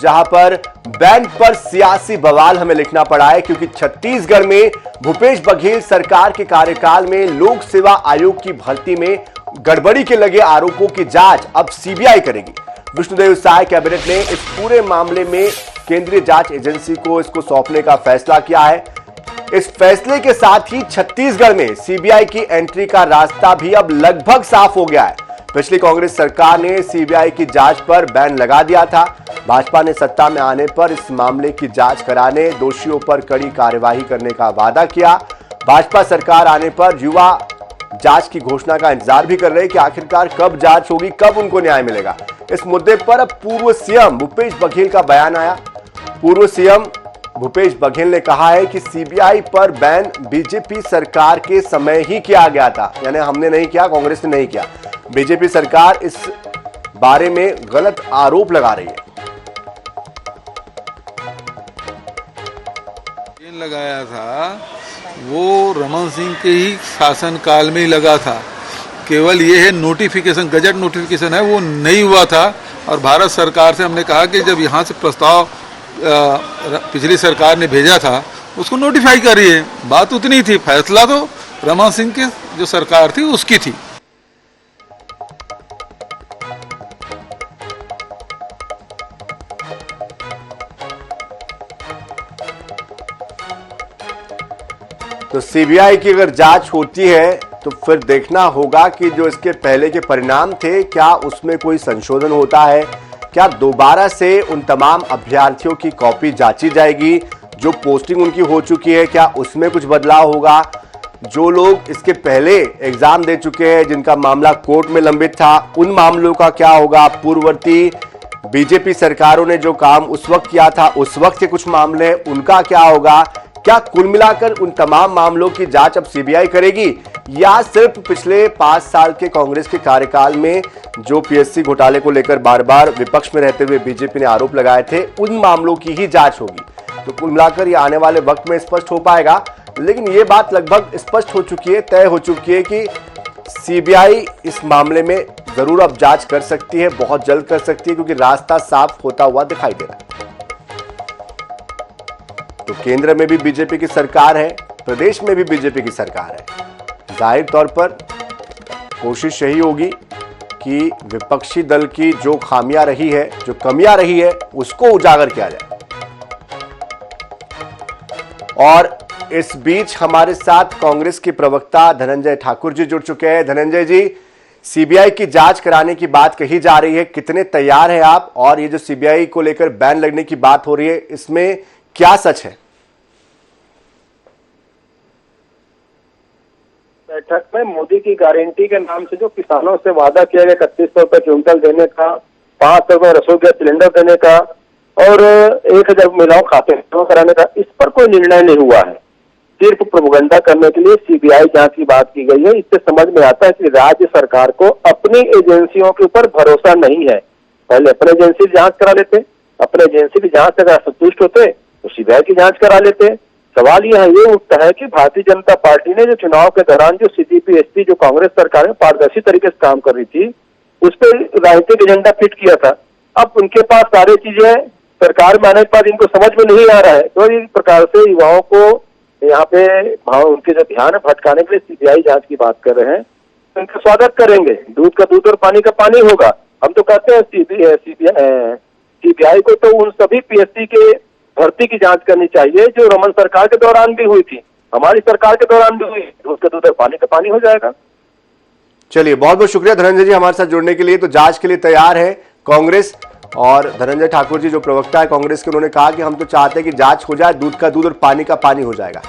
जहां पर बैन पर सियासी बवाल हमें लिखना पड़ा है, क्योंकि छत्तीसगढ़ में भूपेश बघेल सरकार के कार्यकाल में लोक सेवा आयोग की भर्ती में गड़बड़ी के लगे आरोपों की जांच अब सीबीआई करेगी। विष्णुदेव साय कैबिनेट ने इस पूरे मामले में केंद्रीय जांच एजेंसी को इसको सौंपने का फैसला किया है। इस फैसले के साथ ही छत्तीसगढ़ में सीबीआई की एंट्री का रास्ता भी अब लगभग साफ हो गया है। पिछली कांग्रेस सरकार ने सीबीआई की जांच पर बैन लगा दिया था। भाजपा ने सत्ता में आने पर इस मामले की जांच कराने, दोषियों पर कड़ी कार्यवाही करने का वादा किया। भाजपा सरकार आने पर युवा जांच की घोषणा का इंतजार भी कर रहे हैं कि आखिरकार कब जांच होगी, कब उनको न्याय मिलेगा। इस मुद्दे पर अब पूर्व सीएम भूपेश बघेल का बयान आया। पूर्व सीएम भूपेश बघेल ने कहा है कि सीबीआई पर बैन बीजेपी सरकार के समय ही किया गया था, यानी हमने नहीं किया, कांग्रेस ने नहीं किया। बीजेपी सरकार इस बारे में गलत आरोप लगा रही है। लगाया था वो रमन सिंह के ही शासन काल में ही लगा था। केवल ये है नोटिफिकेशन, गजट नोटिफिकेशन है, वो नहीं हुआ था। और भारत सरकार से हमने कहा कि जब यहाँ से प्रस्ताव पिछली सरकार ने भेजा था उसको नोटिफाई करिए। बात उतनी थी, फैसला तो रमन सिंह की जो सरकार थी उसकी थी। तो सीबीआई की अगर जांच होती है तो फिर देखना होगा कि जो इसके पहले के परिणाम थे, क्या उसमें कोई संशोधन होता है, क्या दोबारा से उन तमाम अभ्यर्थियों की कॉपी जांची जाएगी, जो पोस्टिंग उनकी हो चुकी है क्या उसमें कुछ बदलाव होगा, जो लोग इसके पहले एग्जाम दे चुके हैं जिनका मामला कोर्ट में लंबित था उन मामलों का क्या होगा, पूर्ववर्ती बीजेपी सरकारों ने जो काम उस वक्त किया था उस वक्त के कुछ मामले उनका क्या होगा, क्या कुल मिलाकर उन तमाम मामलों की जांच अब सीबीआई करेगी या सिर्फ पिछले 5 साल के कांग्रेस के कार्यकाल में जो पीएससी घोटाले को लेकर बार बार विपक्ष में रहते हुए बीजेपी ने आरोप लगाए थे उन मामलों की ही जांच होगी। तो कुल मिलाकर ये आने वाले वक्त में स्पष्ट हो पाएगा, लेकिन ये बात लगभग स्पष्ट हो चुकी है, तय हो चुकी है कि सीबीआई इस मामले में जरूर अब जांच कर सकती है, बहुत जल्द कर सकती है, क्योंकि रास्ता साफ होता हुआ दिखाई दे रहा है। तो केंद्र में भी बीजेपी की सरकार है, प्रदेश में भी बीजेपी की सरकार है। जाहिर तौर पर कोशिश यही होगी कि विपक्षी दल की जो खामियां रही है, जो कमियां रही है, उसको उजागर किया जाए। और इस बीच हमारे साथ कांग्रेस के प्रवक्ता धनंजय ठाकुर जी जुड़ चुके हैं। धनंजय जी, सीबीआई की जांच कराने की बात कही जा रही है, कितने तैयार हैं आप? और ये जो सीबीआई को लेकर बैन लगने की बात हो रही है, इसमें क्या सच है? बैठक में मोदी की गारंटी के नाम से जो किसानों से वादा किया गया 3100 रुपए क्विंटल देने का, 500 रुपए रसोई गैस सिलेंडर देने का और 1000 महिलाओं खाते जमा कराने का, इस पर कोई निर्णय नहीं हुआ है। सिर्फ प्रोपेगेंडा करने के लिए सीबीआई जांच की बात की गई है। इससे समझ में आता है कि राज्य सरकार को अपनी एजेंसियों के ऊपर भरोसा नहीं है। पहले अपने एजेंसी की जांच करा लेते, अपने एजेंसी की जांच से अगर संतुष्ट होते तो सीबीआई की जांच करा लेते। सवाल यह उठता है कि भारतीय जनता पार्टी ने जो चुनाव के दौरान जो सीजीपी एसपी जो कांग्रेस सरकार में पारदर्शी तरीके से काम कर रही थी, उस पर राजनीतिक एजेंडा फिट किया था। अब उनके पास सारी चीजें सरकार में आने के बाद इनको समझ में नहीं आ रहा है, तो इस प्रकार से युवाओं को यहाँ पे उनके जो ध्यान है भटकाने के लिए सीबीआई जांच की बात कर रहे हैं। तो इनका स्वागत करेंगे, दूध का दूध और पानी का पानी होगा। हम तो कहते हैं सीबीआई को तो उन सभी पीएससी के भर्ती की जांच करनी चाहिए जो रमन सरकार के दौरान भी हुई थी, हमारी सरकार के दौरान भी हुई। दूध का दूध और पानी का पानी हो जाएगा। चलिए, बहुत बहुत शुक्रिया धनंजय जी हमारे साथ जुड़ने के लिए। तो जांच के लिए तैयार है कांग्रेस, और धनंजय ठाकुर जी जो प्रवक्ता है कांग्रेस के, उन्होंने कहा कि हम तो चाहते हैं कि जांच हो जाए, दूध का दूध और पानी का पानी हो जाएगा।